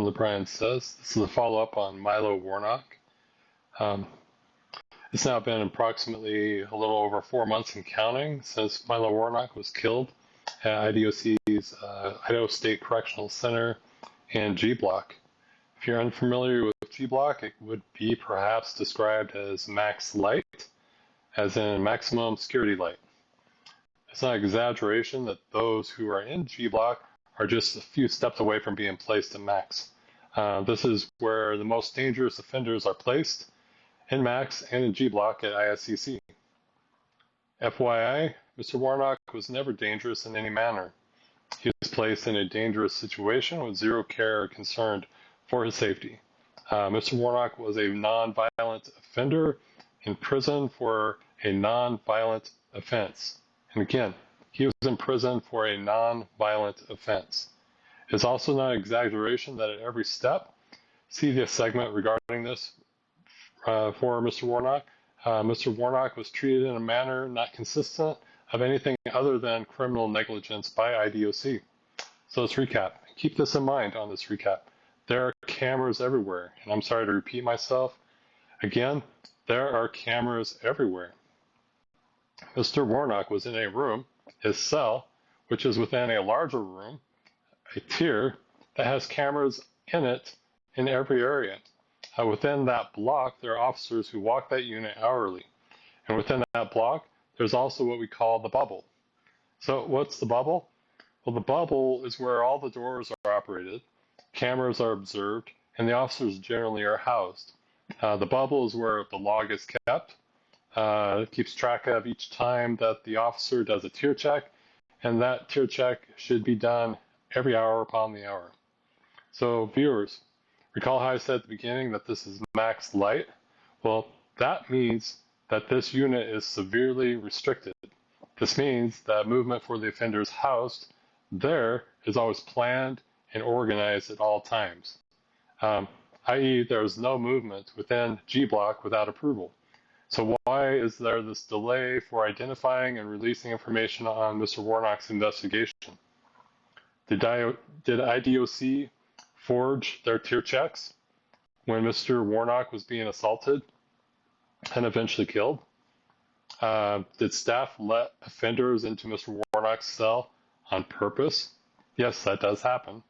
from the Brian Says. This is a follow-up on Milo Warnock. Um, it's now been approximately a little over 4 months and counting since Milo Warnock was killed at IDOC's Idaho State Correctional Center in G Block. If you're unfamiliar with G Block, it would be perhaps described as max light, as in maximum security light. It's not exaggeration that those who are in G Block are just a few steps away from being placed in max. This is where the most dangerous offenders are placed, in max and in G Block at ISCC. FYI, Mr. Warnock was never dangerous in any manner. He was placed in a dangerous situation with zero care or concern for his safety. Mr. Warnock was a non-violent offender in prison for a non-violent offense. And again, he was in prison for a non-violent offense. It's also not exaggeration that at every step, see the segment regarding this for Mr. Warnock. Mr. Warnock was treated in a manner not consistent of anything other than criminal negligence by IDOC. So let's recap. Keep this in mind on this recap. There are cameras everywhere, and I'm sorry to repeat myself. Again, there are cameras everywhere. Mr. Warnock was in a room, his cell, which is within a larger room, a tier that has cameras in it in every area. Within that block, there are officers who walk that unit hourly. And within that block, there's also what we call the bubble. So what's the bubble? Well, the bubble is where all the doors are operated, cameras are observed, and the officers generally are housed. The bubble is where the log is kept. It keeps track of each time that the officer does a tier check, and that tier check should be done every hour upon the hour. So viewers, recall how I said at the beginning that this is max light? Well, that means that this unit is severely restricted. This means that movement for the offenders housed there is always planned and organized at all times, i.e. there is no movement within G Block without approval. So why is there this delay for identifying and releasing information on Mr. Warnock's investigation? Did IDOC forge their tier checks when Mr. Warnock was being assaulted and eventually killed? Did staff let offenders into Mr. Warnock's cell on purpose? Yes, that does happen.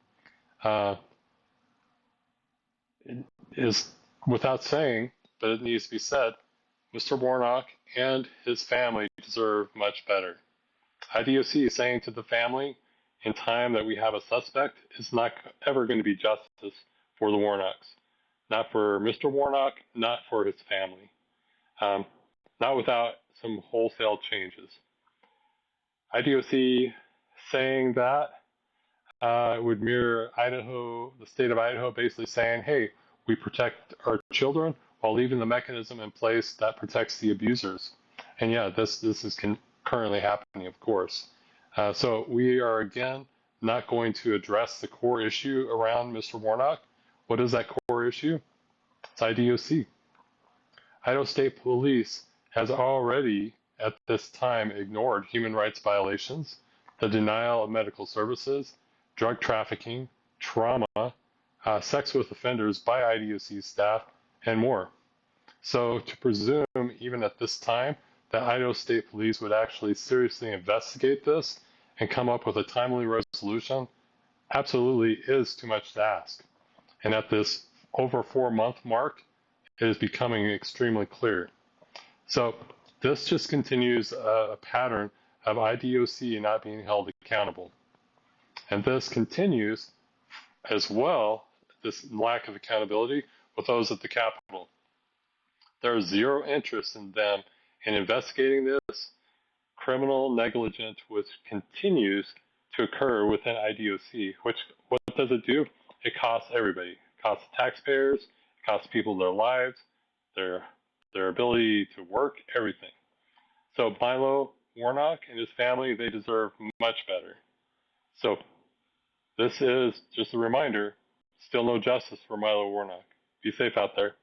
It is without saying, but it needs to be said, Mr. Warnock and his family deserve much better. IDOC is saying to the family, in time that we have a suspect, it's not ever going to be justice for the Warnocks. Not for Mr. Warnock, not for his family. Not without some wholesale changes. IDOC saying that would mirror Idaho, the state of Idaho, basically saying, hey, we protect our children while leaving the mechanism in place that protects the abusers. And yeah, this is currently happening, of course. So we are, again, not going to address the core issue around Mr. Warnock. What is that core issue? It's IDOC. Idaho State Police has already, at this time, ignored human rights violations, the denial of medical services, drug trafficking, trauma, sex with offenders by IDOC staff, and more. So to presume, even at this time, that Idaho State Police would actually seriously investigate this and come up with a timely resolution absolutely is too much to ask. And at this over 4-month mark, it is becoming extremely clear. So this just continues a pattern of IDOC not being held accountable. And this continues as well, this lack of accountability, with those at the Capitol. There is zero interest in them in investigating this criminal negligence which continues to occur within IDOC, which, what does it do? It costs everybody. It costs taxpayers, it costs people their lives, their ability to work, everything. So Milo Warnock and his family, they deserve much better. So this is just a reminder, still no justice for Milo Warnock. Be safe out there.